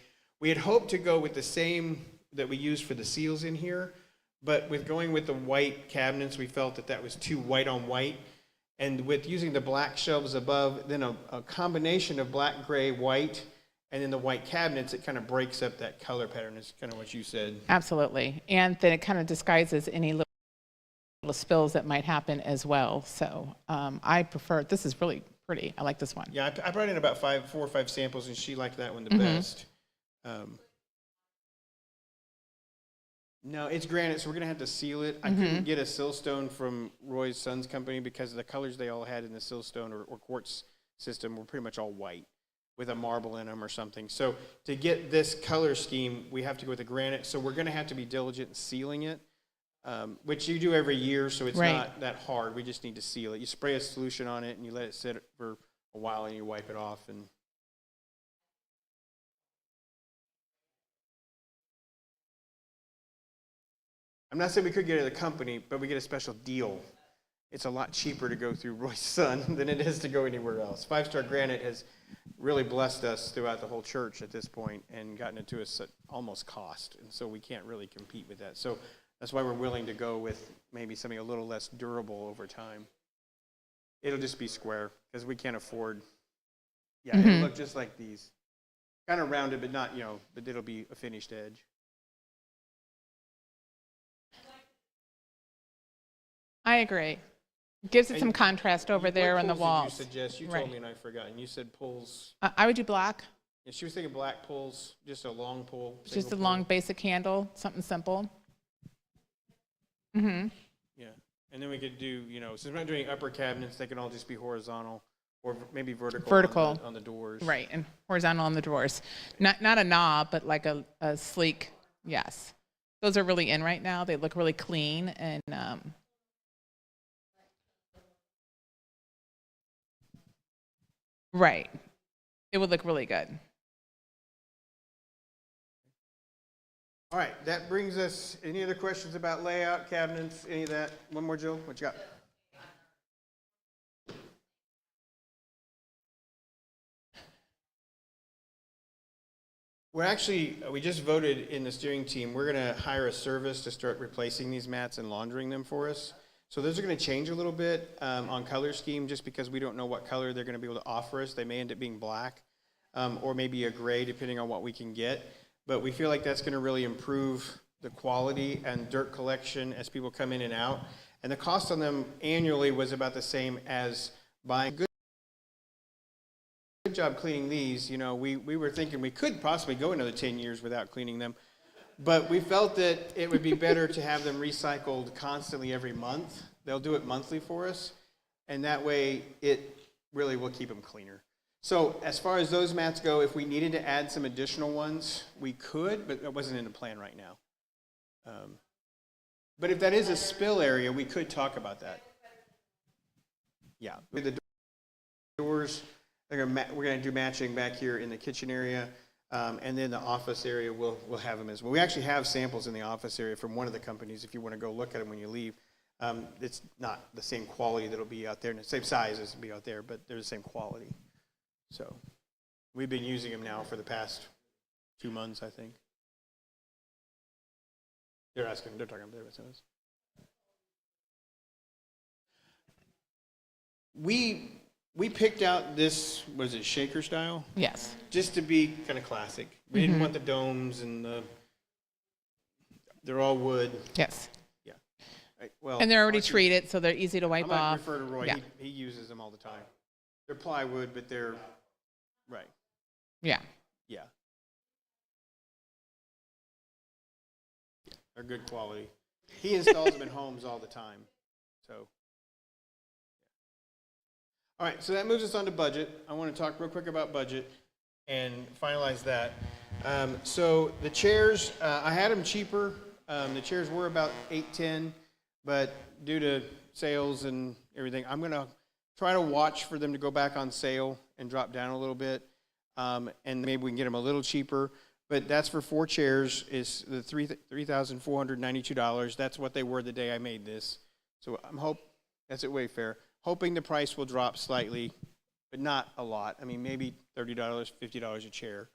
We had hoped to go with the same that we used for the seals in here, but with going with the white cabinets, we felt that was too white on white. And with using the black shelves above, then a combination of black, gray, white, and then the white cabinets, it kind of breaks up that color pattern. Is kind of what you said. Absolutely. And then it kind of disguises any little spills that might happen as well. So I prefer, this is really pretty. I like this one. Yeah, I brought in about 4 or 5 samples, and she liked that one the best. No, it's granite, so we're going to have to seal it. I couldn't get a siltstone from Roy's Sons Company because the colors they all had in the siltstone or quartz system were pretty much all white with a marble in them or something. So to get this color scheme, we have to go with the granite. So we're going to have to be diligent in sealing it, which you do every year, so it's not that hard. We just need to seal it. You spray a solution on it, and you let it sit for a while, and you wipe it off. And I'm not saying we could get it at the company, but we get a special deal. It's a lot cheaper to go through Roy's Son than it is to go anywhere else. 5-Star Granite has really blessed us throughout the whole church at this point and gotten it to us at almost cost, and so we can't really compete with that. So that's why we're willing to go with maybe something a little less durable over time. It'll just be square because we can't afford. Yeah, it'll look just like these, kind of rounded, but not, but it'll be a finished edge. I agree. Gives it some contrast over there on the walls. What did you suggest? You told me and I've forgotten. You said pulls. I would do black. Yeah, she was thinking black pulls, just a long pull. Just a long basic handle, something simple. Mm-hmm. Yeah, and then we could do, since we're not doing upper cabinets, they can all just be horizontal or maybe vertical. On the doors. Right, and horizontal on the doors. Not a knob, but like a sleek, yes. Those are really in right now. They look really clean and right. It would look really good. All right, that brings us, any other questions about layout, cabinets, any of that? One more, Jill, what you got? We're actually, we just voted in the steering team, we're going to hire a service to start replacing these mats and laundering them for us. So those are going to change a little bit on color scheme just because we don't know what color they're going to be able to offer us. They may end up being black or maybe a gray depending on what we can get. But we feel like that's going to really improve the quality and dirt collection as people come in and out. And the cost on them annually was about the same as buying. Good job cleaning these. You know, we were thinking we could possibly go another 10 years without cleaning them. But we felt that it would be better to have them recycled constantly every month. They'll do it monthly for us. And that way it really will keep them cleaner. So as far as those mats go, if we needed to add some additional ones, we could, but that wasn't in the plan right now. But if that is a spill area, we could talk about that. Yeah, with the doors, we're going to do matching back here in the kitchen area, and then the office area we'll have them as well. We actually have samples in the office area from one of the companies if you want to go look at them when you leave. It's not the same quality that'll be out there, and the same size as will be out there, but they're the same quality. So we've been using them now for the past 2 months, I think. They're talking about themselves. We picked out this, was it shaker style? Yes. Just to be kind of classic. We didn't want the domes and they're all wood. Yes. Yeah. Right, well, And they're already treated, so they're easy to wipe I might off. refer to Roy. Yeah. He uses them all the time. They're plywood, but they're right. Yeah. Yeah. They're good quality. He installs them in homes all the time. So, all right, so that moves us on to budget. I want to talk real quick about budget and finalize that. So the chairs, I had them cheaper. The chairs were about $810, but due to sales and everything, I'm going to try to watch for them to go back on sale and drop down a little bit, and maybe we can get them a little cheaper. But that's for 4 chairs. Is the $3,492. That's what they were the day I made this. So that's at Wayfair. Hoping the price will drop slightly, but not a lot. I mean, maybe $30, $50 a chair.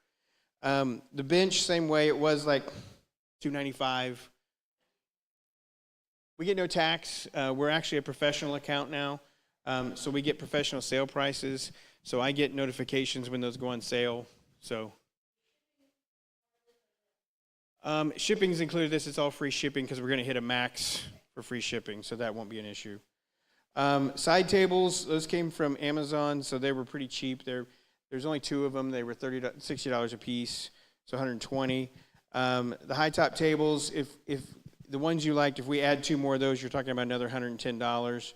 The bench, same way. It was like $295. We get no tax. We're actually a professional account now, so we get professional sale prices. So I get notifications when those go on sale. So. Shipping's included. It's all free shipping because we're going to hit a max for free shipping, so that won't be an issue. Side tables, those came from Amazon, so they were pretty cheap. There's only 2 of them. They were $60 a piece, so $120. The high top tables, if the ones you liked, if we add 2 more of those, you're talking about another $110.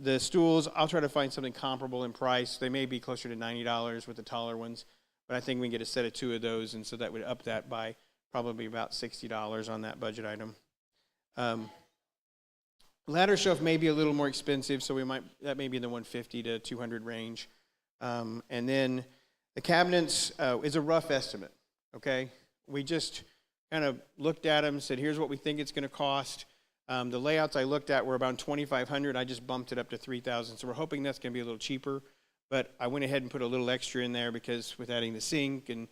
The stools, I'll try to find something comparable in price. They may be closer to $90 with the taller ones, but I think we can get a set of 2 of those, and so that would up that by probably about $60 on that budget item. Ladder shelf may be a little more expensive, so that may be in the $150 to $200 range. And then the cabinets is a rough estimate, okay? We just kind of looked at them, said, here's what we think it's going to cost. The layouts I looked at were about $2,500. I just bumped it up to $3,000, so we're hoping that's going to be a little cheaper. But I went ahead and put a little extra in there because with adding the sink and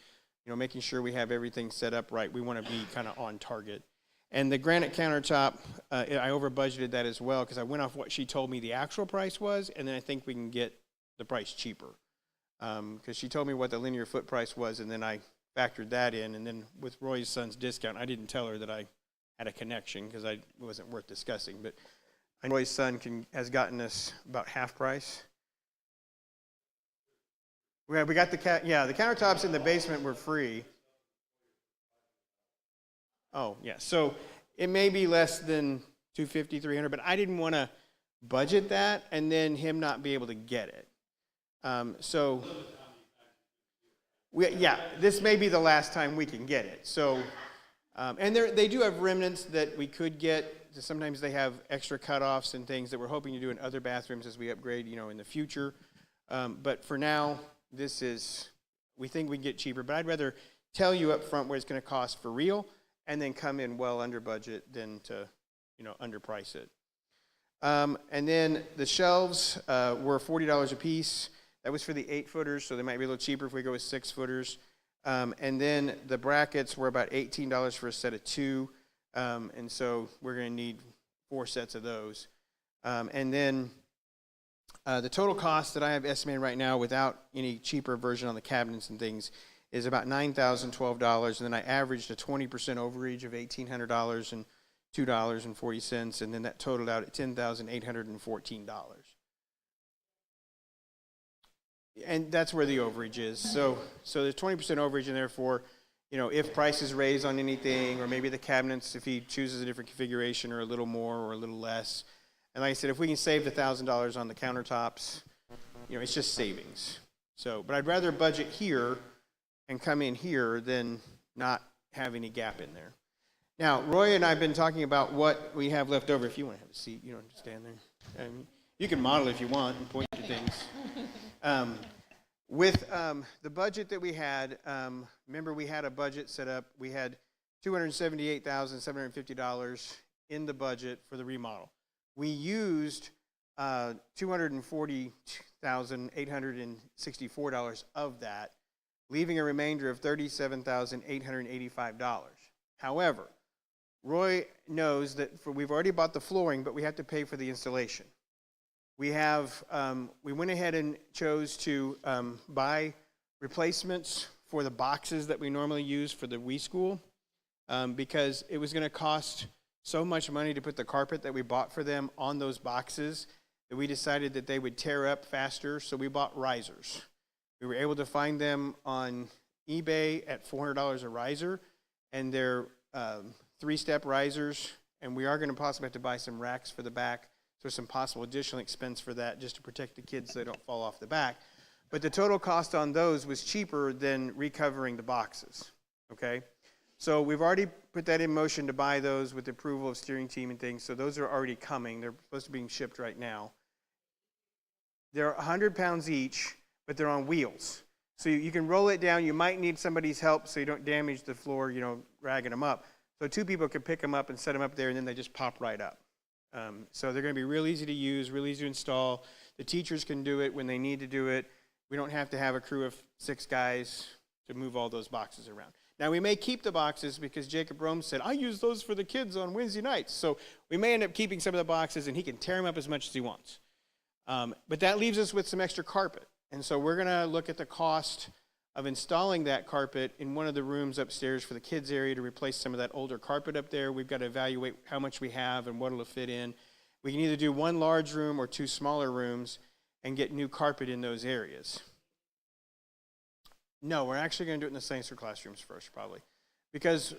making sure we have everything set up right. We want to be kind of on target. And the granite countertop, I over budgeted that as well because I went off what she told me the actual price was, and then I think we can get the price cheaper. Because she told me what the linear foot price was, and then I factored that in. And then with Roy's son's discount, I didn't tell her that I had a connection because it wasn't worth discussing. But Roy's son has gotten us about half price. We got the countertops in the basement were free. Oh, yeah. So it may be less than $250, $300, but I didn't want to budget that and then him not be able to get it. This may be the last time we can get it. So, and they do have remnants that we could get. Sometimes they have extra cutoffs and things that we're hoping to do in other bathrooms as we upgrade, in the future. But for now, we think we can get cheaper, but I'd rather tell you up front what it's going to cost for real and then come in well under budget than to, underprice it. And then the shelves were $40 a piece. That was for the 8-footers, so they might be a little cheaper if we go with 6-footers. And then the brackets were about $18 for a set of 2. And so we're going to need 4 sets of those. And then the total cost that I have estimated right now without any cheaper version on the cabinets and things is about $9,012. And then I averaged a 20% overage of $1,800 and $2.40. And then that totaled out at $10,814. And that's where the overage is. So there's 20% overage, and therefore, if prices raise on anything, or maybe the cabinets, if he chooses a different configuration, or a little more or a little less. And like I said, if we can save the $1,000 on the countertops, it's just savings. But I'd rather budget here and come in here than not have any gap in there. Now, Roy and I have been talking about what we have left over. If you want to have a seat, you don't have to stand there. You can model if you want and point to things. With the budget that we had, remember we had a budget set up. We had $278,750 in the budget for the remodel. We used $242,864 of that, leaving a remainder of $37,885. However, Roy knows that we've already bought the flooring, but we have to pay for the installation. We went ahead and chose to buy replacements for the boxes that we normally use for the WE School because it was going to cost so much money to put the carpet that we bought for them on those boxes that we decided that they would tear up faster, so we bought risers. We were able to find them on eBay at $400 a riser, and they're 3-step risers, and we are going to possibly have to buy some racks for the back. So some possible additional expense for that just to protect the kids so they don't fall off the back. But the total cost on those was cheaper than recovering the boxes, okay? So we've already put that in motion to buy those with the approval of steering team and things. So those are already coming. They're supposed to be being shipped right now. They're 100 pounds each, but they're on wheels. So you can roll it down. You might need somebody's help so you don't damage the floor, ragging them up. So 2 people can pick them up and set them up there, and then they just pop right up. So they're going to be real easy to use, real easy to install. The teachers can do it when they need to do it. We don't have to have a crew of 6 guys to move all those boxes around. Now, we may keep the boxes because Jacob Rome said, I use those for the kids on Wednesday nights. So we may end up keeping some of the boxes, and he can tear them up as much as he wants. But that leaves us with some extra carpet. And so we're going to look at the cost of installing that carpet in one of the rooms upstairs for the kids area to replace some of that older carpet up there. We've got to evaluate how much we have and what it'll fit in. We can either do 1 large room or 2 smaller rooms and get new carpet in those areas. No, we're actually going to do it in the Saints classrooms first, probably. Because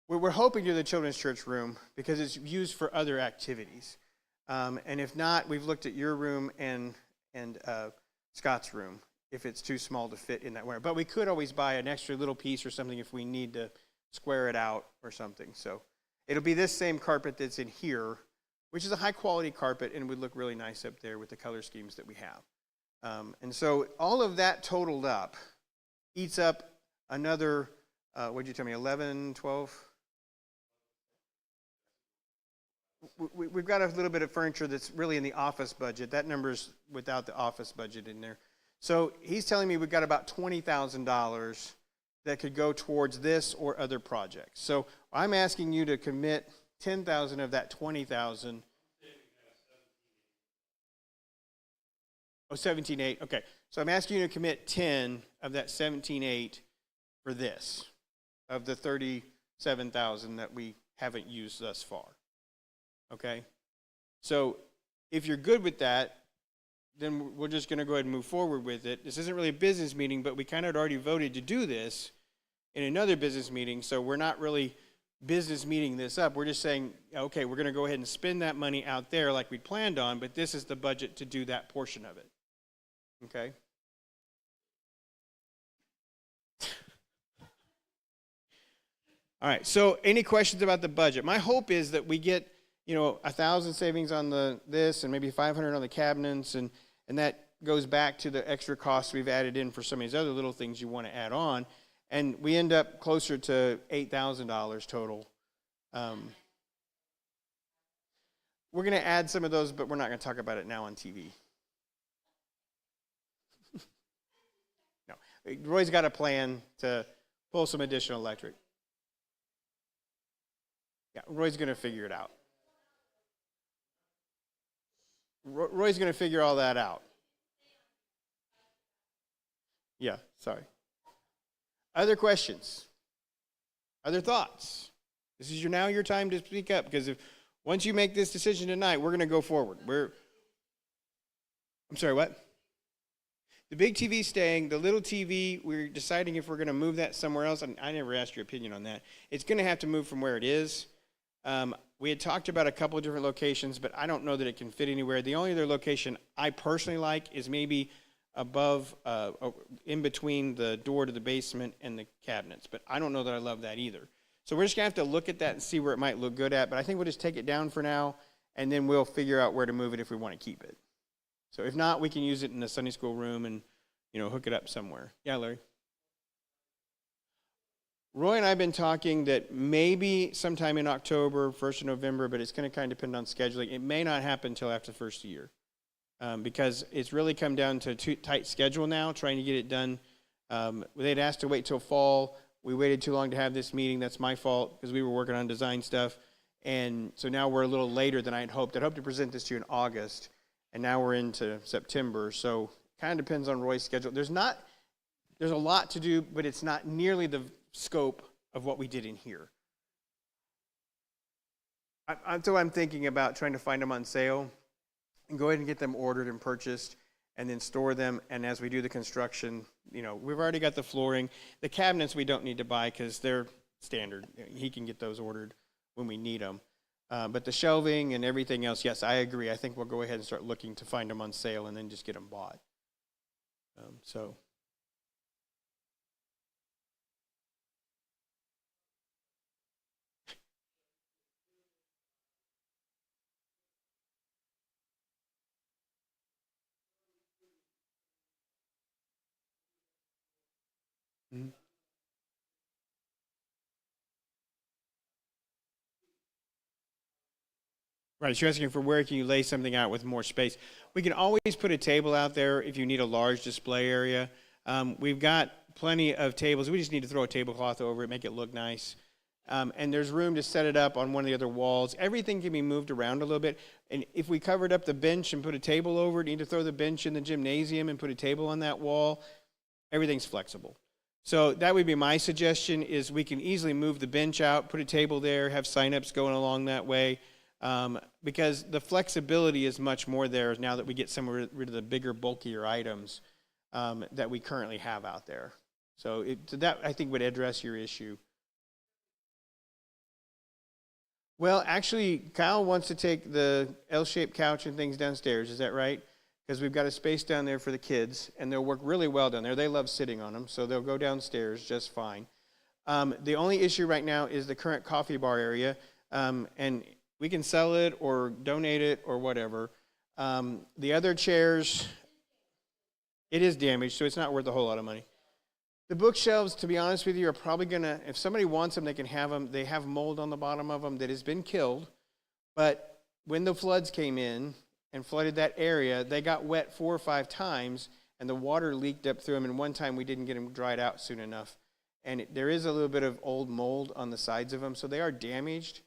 we're hoping to do the children's church room because it's used for other activities. And if not, we've looked at your room and Scott's room, if it's too small to fit in that way. But we could always buy an extra little piece or something if we need to square it out or something. So it'll be this same carpet that's in here, which is a high-quality carpet and would look really nice up there with the color schemes that we have. And so all of that totaled up eats up another, what did you tell me, 11, 12? We've got a little bit of furniture that's really in the office budget. That number's without the office budget in there. So he's telling me we've got about $20,000 that could go towards this or other projects. So I'm asking you to commit $10,000 of that $20,000. Oh, 17.8. Okay. So I'm asking you to commit 10 of that 17.8 for this, of the 37,000 that we haven't used thus far. Okay? So if you're good with that, then we're just going to go ahead and move forward with it. This isn't really a business meeting, but we kind of had already voted to do this in another business meeting, so we're not really business meeting this up. We're just saying, okay, we're going to go ahead and spend that money out there like we planned on, but this is the budget to do that portion of it. Okay? All right, so any questions about the budget? My hope is that we get, 1,000 savings on this and maybe 500 on the cabinets, and that goes back to the extra costs we've added in for some of these other little things you want to add on, and we end up closer to $8,000 total. We're going to add some of those, but we're not going to talk about it now on TV. No, Roy's got a plan to pull some additional electric. Yeah, Roy's going to figure it out. Roy's going to figure all that out. Yeah, sorry. Other questions? Other thoughts? This is now your time to speak up, because if once you make this decision tonight, we're going to go forward. I'm sorry, what? The big TV staying. The little TV, we're deciding if we're going to move that somewhere else. And I never asked your opinion on that. It's going to have to move from where it is. We had talked about a couple of different locations, but I don't know that it can fit anywhere. The only other location I personally like is maybe above, in between the door to the basement and the cabinets. But I don't know that I love that either. So we're just going to have to look at that and see where it might look good at. But I think we'll just take it down for now, and then we'll figure out where to move it if we want to keep it. So if not, we can use it in the Sunday school room and, hook it up somewhere. Yeah, Larry? Roy and I have been talking that maybe sometime in October, 1st of November, but it's going to kind of depend on scheduling. It may not happen until after the first year, because it's really come down to a tight schedule now, trying to get it done. They'd asked to wait till fall. We waited too long to have this meeting. That's my fault, because we were working on design stuff. And so now we're a little later than I'd hoped. I'd hoped to present this to you in August, and now we're into September. So it kind of depends on Roy's schedule. There's a lot to do, but it's not nearly the scope of what we did in here. So I'm thinking about trying to find them on sale and go ahead and get them ordered and purchased and then store them. And as we do the construction, we've already got the flooring. The cabinets we don't need to buy because they're standard. He can get those ordered when we need them. But the shelving and everything else, yes, I agree. I think we'll go ahead and start looking to find them on sale and then just get them bought. Mm-hmm. Right, so you're asking for where can you lay something out with more space. We can always put a table out there if you need a large display area. We've got plenty of tables. We just need to throw a tablecloth over it, make it look nice. And there's room to set it up on one of the other walls. Everything can be moved around a little bit. And if we covered up the bench and put a table over it, need to throw the bench in the gymnasium and put a table on that wall, everything's flexible. So that would be my suggestion, is we can easily move the bench out, put a table there, have signups going along that way. Because the flexibility is much more there now that we get rid of the bigger, bulkier items that we currently have out there. So that, I think, would address your issue. Well, actually, Kyle wants to take the L-shaped couch and things downstairs. Is that right? Because we've got a space down there for the kids, and they'll work really well down there. They love sitting on them, so they'll go downstairs just fine. The only issue right now is the current coffee bar area, and we can sell it or donate it or whatever. The other chairs, it is damaged, so it's not worth a whole lot of money. The bookshelves, to be honest with you, are probably going to, if somebody wants them, they can have them. They have mold on the bottom of them that has been killed. But when the floods came in and flooded that area, they got wet 4 or 5 times, and the water leaked up through them. And one time we didn't get them dried out soon enough. And there is a little bit of old mold on the sides of them, so they are damaged.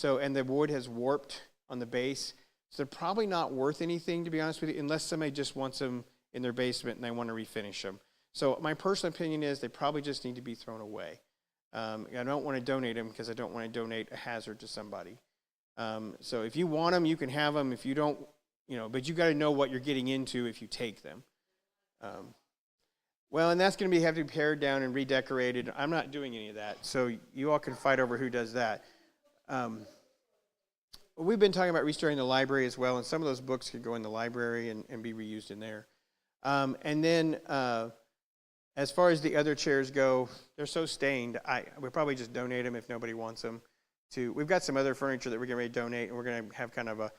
And the wood has warped on the base. So they're probably not worth anything, to be honest with you, unless somebody just wants them in their basement and they want to refinish them. So my personal opinion is they probably just need to be thrown away. I don't want to donate them because I don't want to donate a hazard to somebody. So if you want them, you can have them. If you don't, but you got to know what you're getting into if you take them. And that's going to have to be pared down and redecorated. I'm not doing any of that. So you all can fight over who does that. We've been talking about restoring the library as well, and some of those books could go in the library and be reused in there. And then as far as the other chairs go, they're so stained, we'll probably just donate them if nobody wants them. We've got some other furniture that we're getting ready to donate, and we're going to have kind of a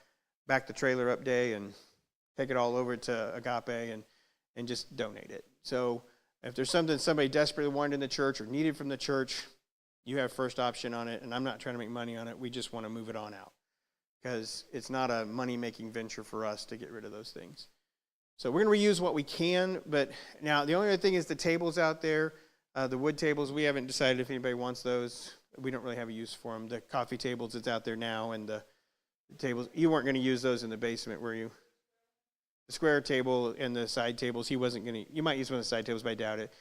back the trailer up day and take it all over to Agape and just donate it. So if there's something somebody desperately wanted in the church or needed from the church, you have first option on it, and I'm not trying to make money on it. We just want to move it on out because it's not a money-making venture for us to get rid of those things. So we're going to reuse what we can, but now the only other thing is the tables out there, the wood tables. We haven't decided if anybody wants those. We don't really have a use for them. The coffee tables that's out there now and the tables, you weren't going to use those in the basement, were you? The square table and the side tables, he wasn't going to, you might use one of the side tables, but I doubt it.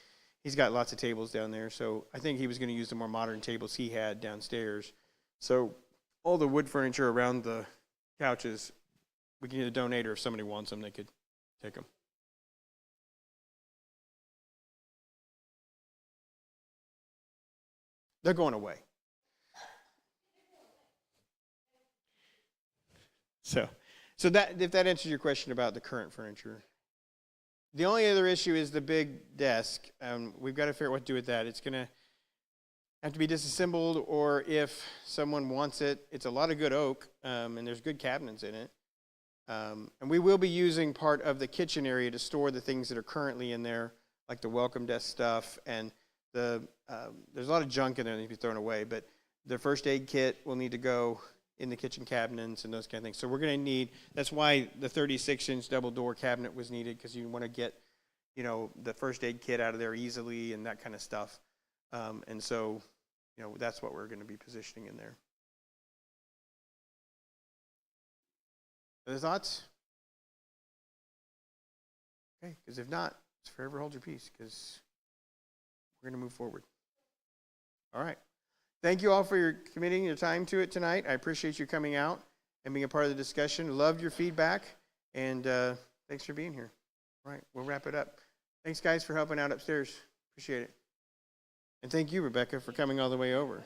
He's got lots of tables down there, so I think he was going to use the more modern tables he had downstairs. So all the wood furniture around the couches, we can either donate, or if somebody wants them, they could take them. They're going away. So that, if that answers your question about the current furniture. The only other issue is the big desk. We've got to figure out what to do with that. It's going to have to be disassembled, or if someone wants it, it's a lot of good oak, and there's good cabinets in it. And we will be using part of the kitchen area to store the things that are currently in there, like the welcome desk stuff, and there's a lot of junk in there that needs to be thrown away, but the first aid kit will need to go in the kitchen cabinets and those kind of things. So we're going to need, that's why the 36-inch double door cabinet was needed, because you want to get, the first aid kit out of there easily and that kind of stuff. And so, that's what we're going to be positioning in there. Other thoughts? Okay, because if not, just forever hold your peace, because we're going to move forward. All right. Thank you all for your committing your time to it tonight. I appreciate you coming out and being a part of the discussion. Loved your feedback, and thanks for being here. All right, we'll wrap it up. Thanks, guys, for helping out upstairs. Appreciate it. And thank you, Rebecca, for coming all the way over.